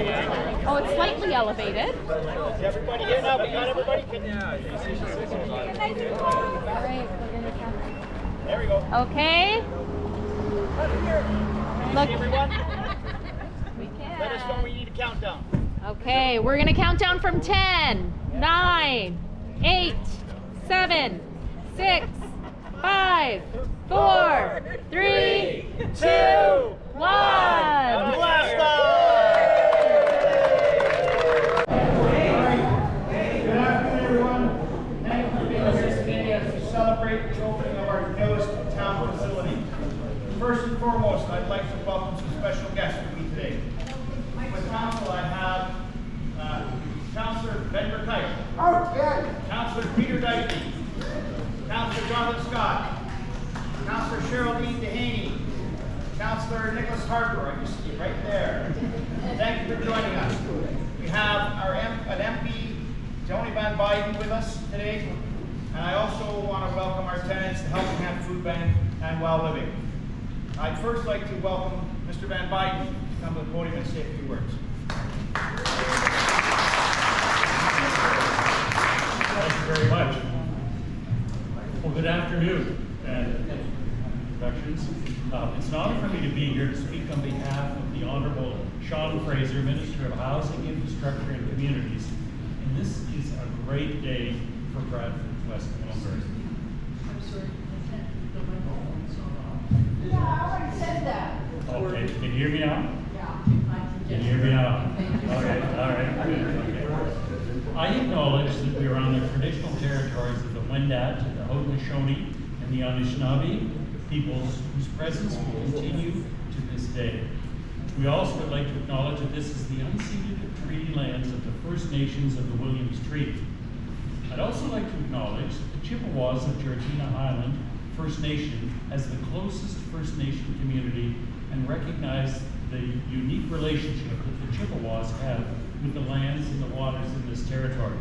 Oh, it's slightly elevated. Is everybody here now? We got everybody? All right, we're gonna count. There we go. Okay. Look. Everyone, We can. let us know we need a countdown. Okay, we're gonna count down from 10, 9, 8, 7, 6, 5, 4, 3, 2, 1. Blast off! Good afternoon, everyone. Thank you for being here today as we celebrate the opening of our newest town facility. First and foremost, I'd like to welcome some special guests with me today. With council, I have Councillor Ben McKay, Councillor Peter Dyke, Councillor Jonathan Scott, Councillor Cheryl Dehaney, Councillor Nicholas Harper, I just see it right there. Thank you for joining us. We have an MP, Tony Van Buyden, with us today, and I also want to welcome our tenants, the Helping Hand Food Bank and Well Living. I'd first like to welcome Mr. Van Buyden to come to the podium and say a few words. Thank you very much. Well, good afternoon and introductions. It's an honor for me to be here to speak on behalf of the Honourable Sean Fraser, Minister of Housing, Infrastructure and Communities. And this is a great day for Bradford, West Milford. I'm sorry, I can't put my phone on. Yeah, I already said that. Okay, can you hear me now? Yeah. Can you hear me now? Okay, all right, good, okay. I acknowledge that we are on the traditional territories of the Wendat, the Haudenosaunee, and the Anishinaabe peoples whose presence will continue to this day. We also would like to acknowledge that this is the unceded treaty lands of the First Nations of the Williams Treaty. I'd also like to acknowledge the Chippewas of Georgina Island First Nation as the closest First Nation community and recognize the unique relationship that the Chippewas have with the lands and the waters in this territory.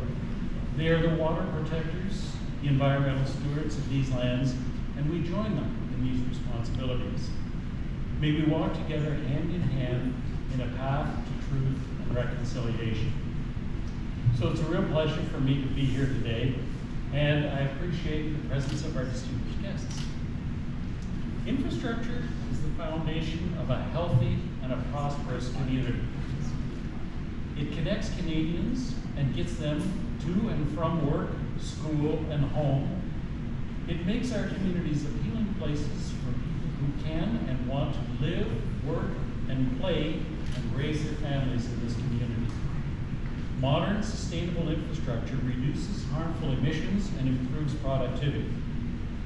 They are the water protectors, the environmental stewards of these lands, and we join them in these responsibilities. May we walk together hand in hand in a path to truth and reconciliation. So it's a real pleasure for me to be here today, and I appreciate the presence of our distinguished guests. Infrastructure is the foundation of a healthy and a prosperous community. It connects Canadians and gets them to and from work, school, and home. It makes our communities appealing places for people who can and want to live, work, and play and raise their families in this community. Modern, sustainable infrastructure reduces harmful emissions and improves productivity.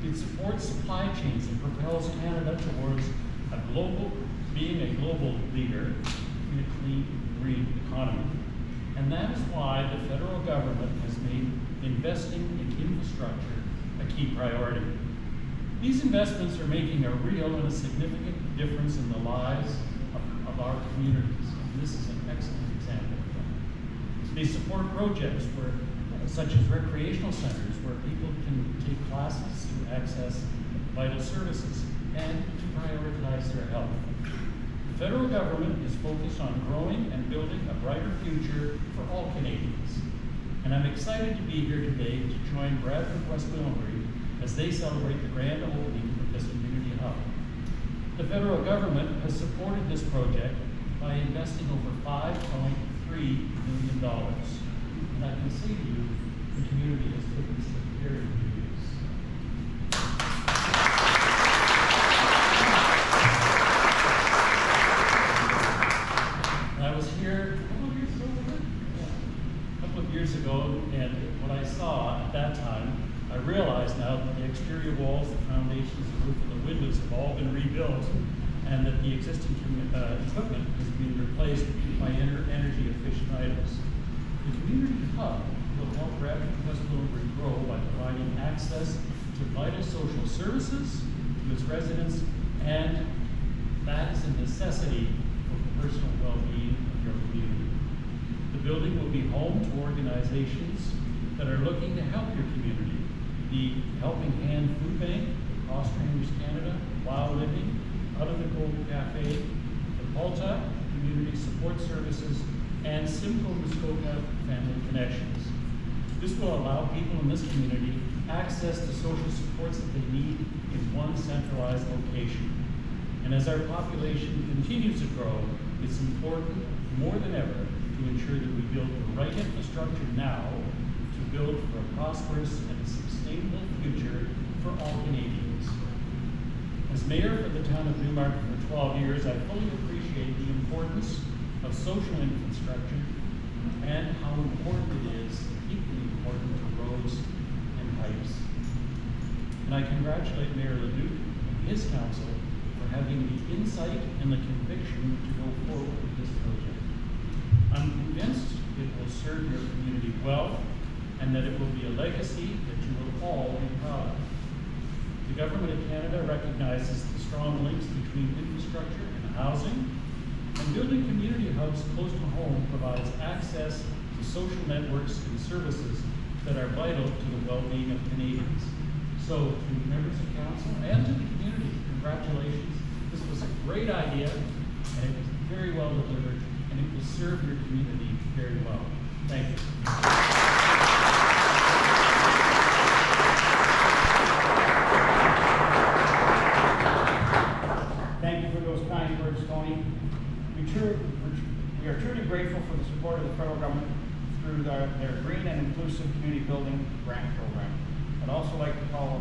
It supports supply chains and propels Canada towards being a global leader in a clean, green economy. And that is why the federal government has made investing in infrastructure a key priority. These investments are making a real and a significant difference in the lives of our communities. And this is an excellent example of that. They support projects such as recreational centers where people can take classes to access vital services and to prioritize their health. The federal government is focused on growing and building a brighter future for all Canadians. And I'm excited to be here today to join Bradford, West Milford as they celebrate the grand opening of this community hub. The federal government has supported this project by investing over $5.3 million. And I can say to you, the community has taken some very good use. I was here a couple of years ago, and what I saw at that time, I realize now that the exterior walls, the foundations, the roof, and the windows have all been rebuilt, and that the existing equipment has been replaced by energy-efficient items. The community hub will help Bradford West Milford grow by providing access to vital social services to its residents, and that is a necessity for the personal well-being of your community. The building will be home to organizations that are looking to help your community. The Helping Hand Food Bank, the Cross Trainers Canada, Wild Living, Out of the Cold Cafe, the Polta Community Support Services, and Simcoe Muskoka Family Connections. This will allow people in this community access to social supports that they need in one centralized location. And as our population continues to grow, it's important more than ever to ensure that we build the right infrastructure now to build for a prosperous and sustainable future for all Canadians. As mayor for the town of Newmarket for 12 years, I fully appreciate the importance of social infrastructure and how important it is, equally important, to roads and pipes. And I congratulate Mayor Leduc and his council for having the insight and the conviction to go forward with this project. I'm convinced it will serve your community well and that it will be a legacy that you will all be proud of. The Government of Canada recognizes the strong links between infrastructure and housing, and building community hubs close to home provides access to social networks and services that are vital to the well-being of Canadians. So, to members of council and to the community, congratulations. This was a great idea, and it was very well delivered, and it will serve your community very well. Thank you. Thank you for those kind words, Tony. We are truly grateful for the support of the federal government through their Green and Inclusive Community Building Grant Program. I'd also like to call,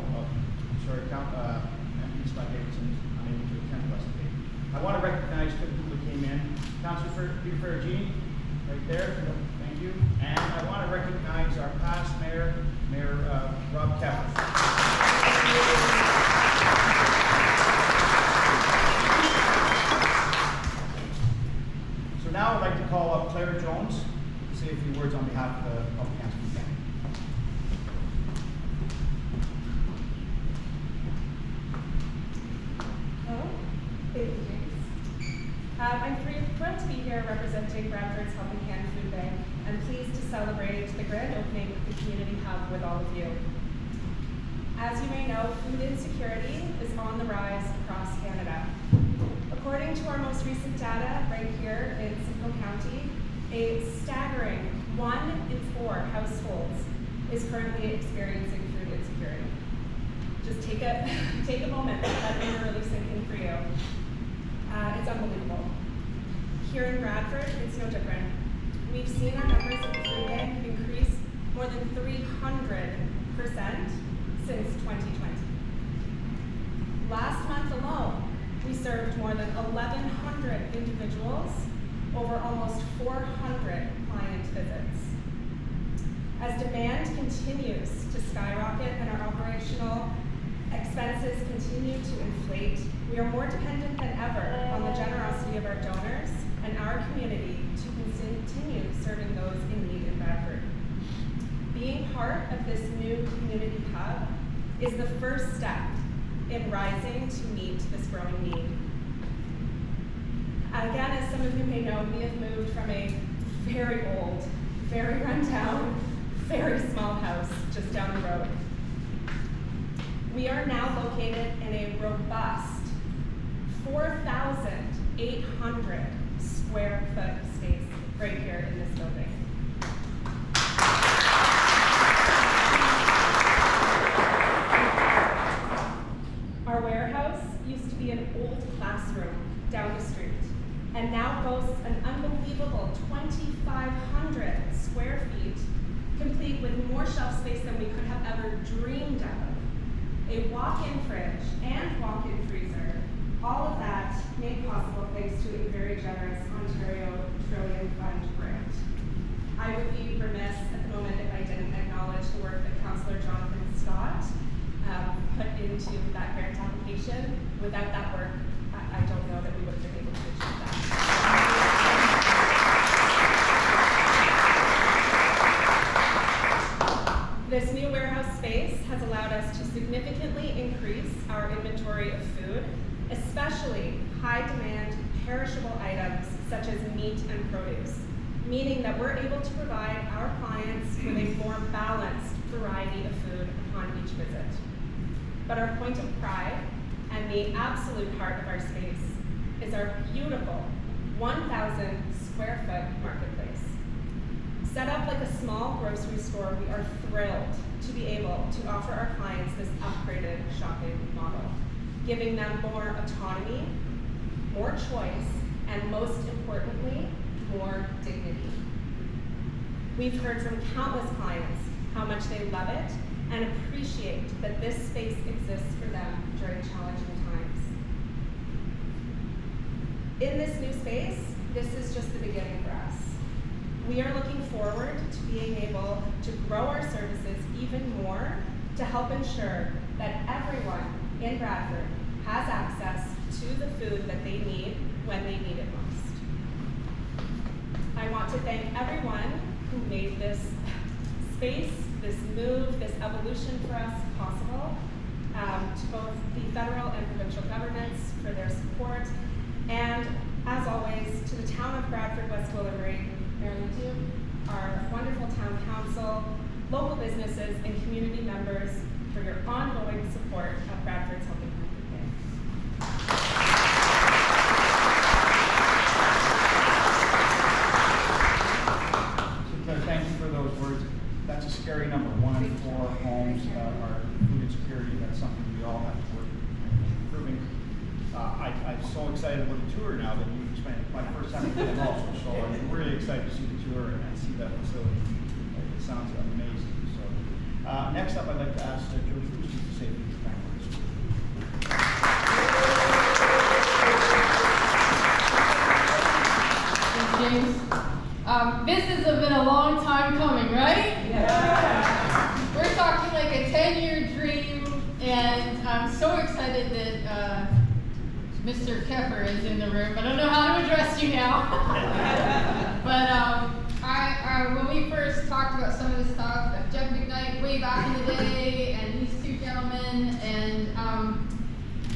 Scott Davidson is unable to attend with us today. I want to recognize two people who came in. Councilor Peter Ferragini, right there, thank you. And I want to recognize our past mayor, Mayor Rob Kepler. So now I'd like to call up Claire Jones to say a few words on behalf of the Public Council. Thank you, James. I'm thrilled to be here representing Bradford's Helping Hand Food Bank and pleased to celebrate the grand opening of the community hub with all of you. As you may know, food insecurity is on the rise across Canada. According to our most recent data right here in Simcoe County, a staggering 1 in 4 households is currently experiencing food insecurity. Just take a moment, let that number really sink in for you. It's unbelievable. Here in Bradford, it's no different. We've seen our numbers at the food bank increase more than 300% since 2020. Last month alone, we served more than 1,100 individuals over almost 400 client visits. As demand continues to skyrocket and our operational expenses continue to inflate, we are more dependent than ever on the generosity of our donors and our community to continue serving those in need in Bradford. Being part of this new community hub is the first step in rising to meet this growing need. Again, as some of you may know, we have moved from a very old, very rundown, very small house just down the road. We are now located in a robust 4,800 square foot space right here in this building. Our warehouse used to be an old classroom down the street and now boasts an unbelievable 2,500 square feet, complete with more shelf space than we could have ever dreamed of, a walk-in fridge and walk-in freezer, all of that made possible thanks to a very generous Ontario Trillium Fund grant. I would be remiss at the moment if I didn't acknowledge the work that Councillor Jonathan Scott put into that grant application. Without that work, I don't know that we would have been able to achieve that. This new warehouse space has allowed us to significantly increase our inventory of food, especially high-demand perishable items such as meat and produce, meaning that we're able to provide our clients with a more balanced variety of food upon each visit. But our point of pride and the absolute heart of our space is our beautiful 1,000 square foot marketplace. Set up like a small grocery store, we are thrilled to be able to offer our clients this upgraded shopping model, giving them more autonomy, more choice, and most importantly, more dignity. We've heard from countless clients how much they love it and appreciate that this space exists for them during challenging times. In this new space, this is just the beginning for us. We are looking forward to being able to grow our services even more to help ensure that everyone in Bradford has access to the food that they need when they need it most. I want to thank everyone who made this space, this move, this evolution for us possible, to both the federal and provincial governments for their support, and as always, to the town of Bradford, West Willowbury, Marilyn Duke, our wonderful town council, local businesses, and community members for your ongoing support of Bradford's Helping Hand Food Bank. Thank you for those words. That's a scary number. 1 in 4 homes are food insecurity. That's something we all have to work on improving. I'm so excited about the tour now that you explained it. My first time to them also, so I'm really excited to see the tour and see that facility. It sounds amazing. So next up, I'd like to ask George Bruce to say a few kind words. Thanks, James. This has been a long time coming, right? Yeah. We're talking like a 10-year dream, and I'm so excited that Mr. Keffer is in the room. I don't know how to address you now. But when we first talked about some of this stuff, Jeff McKnight way back in the day, and these two gentlemen, and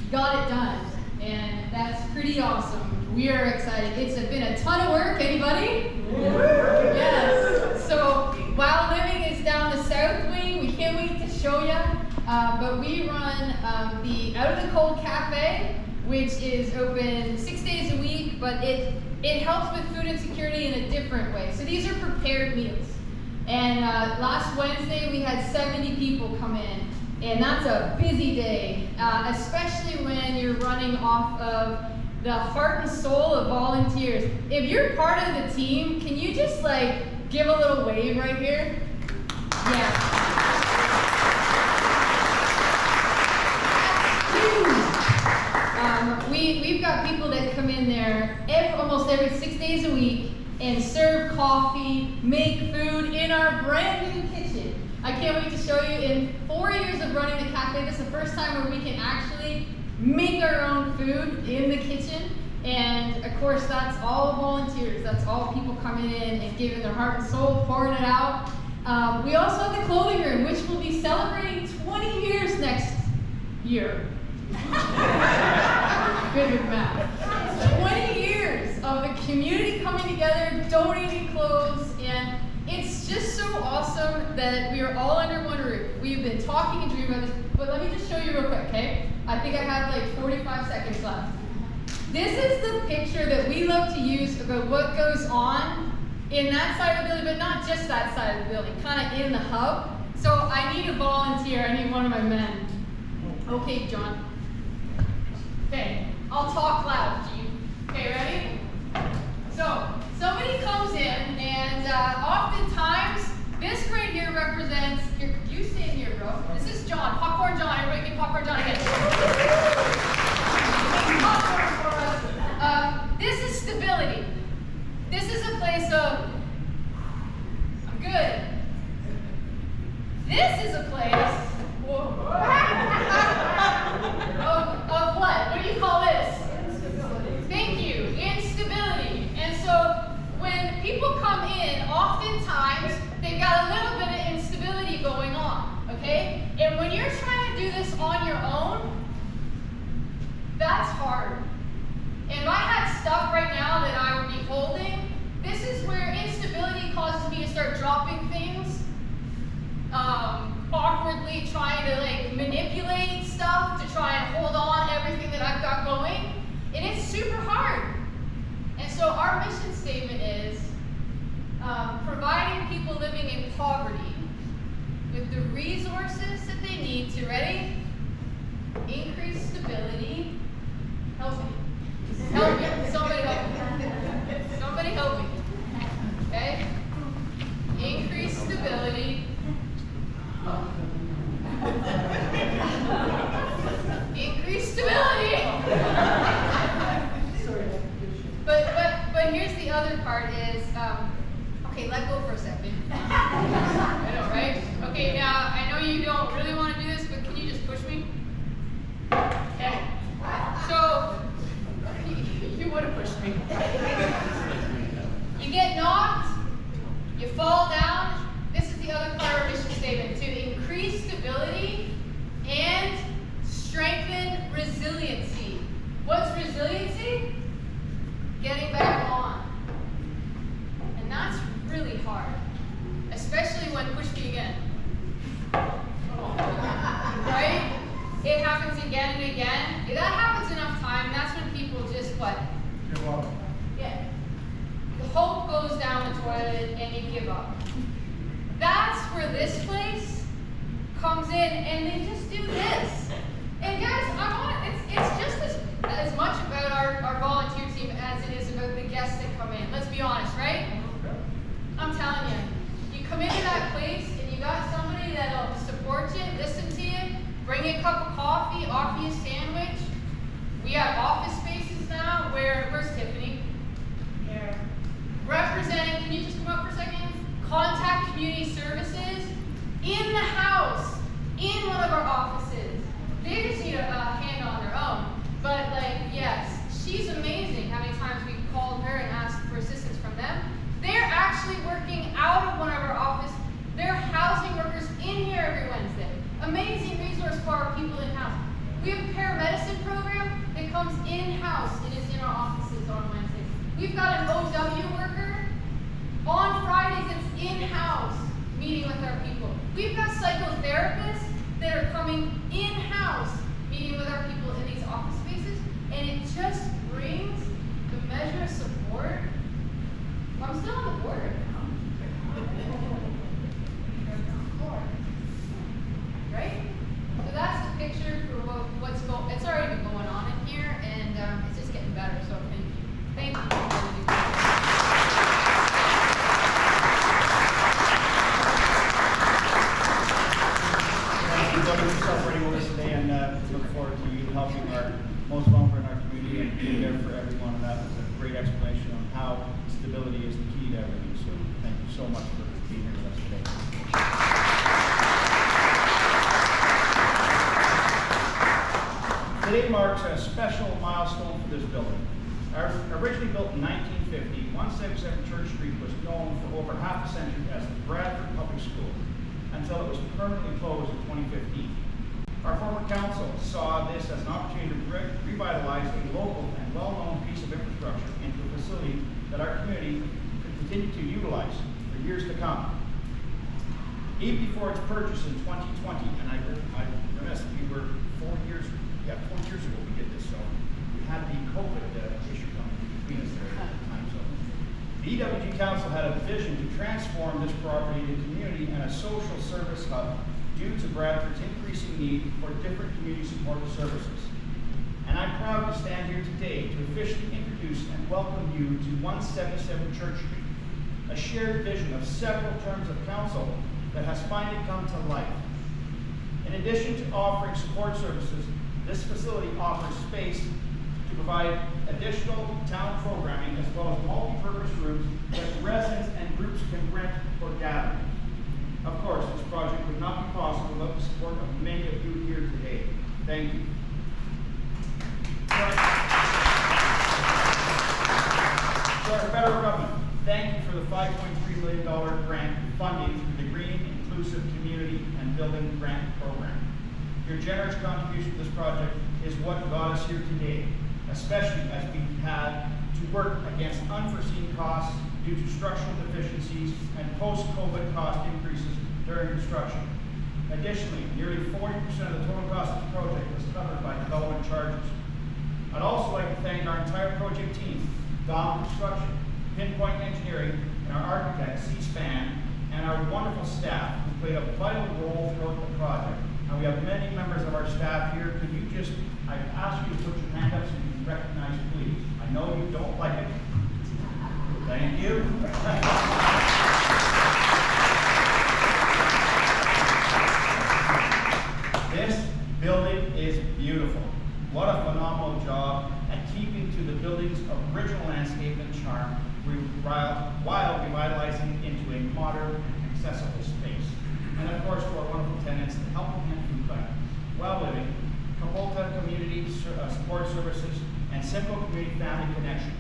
got it done. And that's pretty awesome. We are excited. It's been a ton of work. Anybody? Yes. So while living is down the south wing, we can't wait to show you. But we run the Out of the Cold Cafe, which is open 6 days a week, but it helps with food insecurity in a different way. So these are prepared meals. And last Wednesday, we had 70 people come in. And that's a busy day, especially when you're running off of the heart and soul of volunteers. If you're part of the team, can you just like give a little wave right here? Yeah. We've got people that come in there almost every 6 days a week and serve coffee, make food in our brand new kitchen. I can't wait to show you. In 4 years of running the cafe, this is the first time where we can actually make our own food in the kitchen. And of course, that's all volunteers. That's all people coming in and giving their heart and soul, pouring it out. We also have the clothing room, which will be celebrating 20 years next year. Good with math. 20 years of the community coming together, donating clothes, and it's just so awesome that we are all under one roof. We've been talking and dreaming about this, but let me just show you real quick, okay? I think I have like 45 seconds left. This is the picture that we love to use about what goes on in that side of the building, but not just that side of the building, kind of in the hub. So I need a volunteer. I need one of my men. Okay, John. Okay, I'll talk loud, Gene. Okay, ready? So, somebody comes in, and oftentimes, this right here represents, here, you stay here, bro. This is John, Popcorn John. Everybody give Popcorn John again. Make popcorn for us. This is stability. This is a place of, I'm good. This is a place, whoa. Of what? What do you call this? Instability. Thank you, instability. And so when people come in, oftentimes they've got a little bit of instability going on, okay? And when you're trying to do this on your own, that's hard. And if I had stuff right now that I would be holding, this is where instability causes me to start dropping things, awkwardly trying to like manipulate stuff to try and hold on everything that I've got going, and it's super hard. And so our mission statement is providing people the resources that they need to, ready? Increase stability. Help me. Help me. Somebody help me. Somebody help me. Okay? Increase stability. Increase stability. But here's the other part is, okay, let go for a second. I know, right? Okay, now I know you don't really want to do this, but can you just push me? Okay. So you would have pushed me. You get knocked, you fall down. This is the other part of our mission statement: to increase stability and strengthen resiliency. What's resiliency? Getting back on. And that's really hard, especially when push me again. Right? It happens again and again. If that happens enough time, that's when people just what? Give up. Yeah. The hope goes down the toilet and you give up. That's where this place comes in, and they just do this. And guys, it's just as much about our volunteer team as it is about the guests that come in. Let's be honest, right? I'm telling you, you come into that place and you got somebody that'll support you, listen to you, bring you a cup of coffee, offer you a sandwich. We have office spaces now where's Tiffany? Yeah. Representing, can you just come up for a second? Contact Community Services in the house, in one of our offices. They just need a hand on their own. But yes, she's amazing how many times we've called her and asked for assistance from them. They're actually working out of one of our offices. They're housing workers in here every Wednesday. Amazing resource for our people in-house. We have a paramedicine program that comes in-house and is in our offices on Wednesdays. We've got an OW worker on Fridays that's in-house meeting with our people. We've got psychotherapists that are coming in-house meeting with our people in these office spaces, and it just brings the measure of support. I'm still on the board right now. Right? So that's the picture for what's going. It's already been going on in here, and it's just getting better. So thank you. Thank you. Thank you for celebrating with us today, and look forward to you helping our most vulnerable in our community and being there for everyone. And that was a great explanation on how stability is the key to everything. So thank you so much for being here with us today. Today marks a special milestone for this building. Originally built in 1950, 177 Church Street was known for over half a century as the Bradford Public School until it was permanently closed in 2015. Our former council saw this as an opportunity to revitalize a local and well-known piece of infrastructure into a facility that our community could continue to utilize for years to come. Even before its purchase in 2020, and I remiss, we were 4 years ago we did this, so we had the COVID issue coming between us there at the time. So the EWG Council had a vision to transform this property into a community and a social service hub due to Bradford's increasing need for different community support services. And I'm proud to stand here today to officially introduce and welcome you to 177 Church Street, a shared vision of several terms of council that has finally come to life. In addition to offering support services, this facility offers space to provide additional town programming as well as multi-purpose rooms that residents and groups can rent for gatherings. Of course, this project would not be possible without the support of many of you here today. Thank you. To our federal government, thank you for the $5.3 million grant funding through the Green, Inclusive Community and Building Grant Program. Your generous contribution to this project is what got us here today, especially as we had to work against unforeseen costs due to structural deficiencies and post-COVID cost increases during construction. Additionally, nearly 40% of the total cost of the project was covered by development charges. I'd also like to thank our entire project team, Dom Construction, Pinpoint Engineering, and our architect, C-SPAN, and our wonderful staff who played a vital role throughout the project. And we have many members of our staff here. Could you just, I ask you to put your hand up so you can recognize, please. I know you don't like it. Thank you. This building is beautiful. What a phenomenal job at keeping to the building's original landscape and charm while revitalizing into a modern and accessible space. And of course, to our wonderful tenants, the Helping Hand Food Bank, Well Living, Capolta Community Support Services, and Simple Community Family Connections.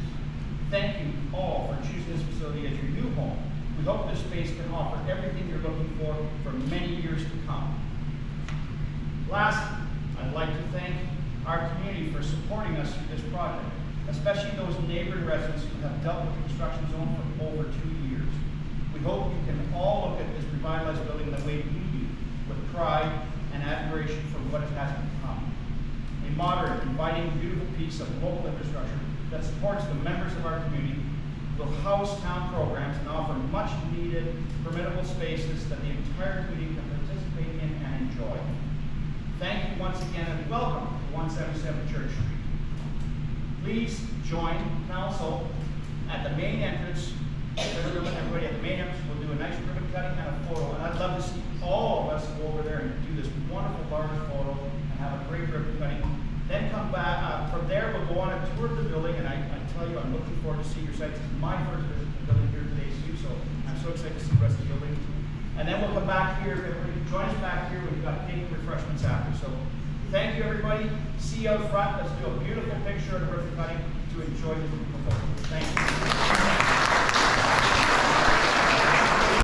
Thank you all for choosing this facility as your new home. We hope this space can offer everything you're looking for many years to come. Last, I'd like to thank our community for supporting us through this project, especially those neighboring residents who have dealt with the construction zone for over 2 years. We hope you can all look at this revitalized building the way we do, with pride and admiration for what it has become. A modern, inviting, beautiful piece of local infrastructure that supports the members of our community, will house town programs and offer much needed, formidable spaces that the entire community can participate in and enjoy. Thank you once again and welcome to 177 Church Street. Please join council at the main entrance. Everybody at the main entrance will do a nice ribbon cutting and a photo. And I'd love to see all of us go over there and do this wonderful large photo and have a great ribbon cutting. Then come back, from there we'll go on a tour of the building, and I tell you, I'm looking forward to see your sites. It's my first visit to the building here today too, so I'm so excited to see the rest of the building. And then we'll come back here, everybody join us back here, we've got cake and refreshments after. So thank you everybody, see you out front, let's do a beautiful picture of the ribbon cutting to enjoy this beautiful photo. Thank you.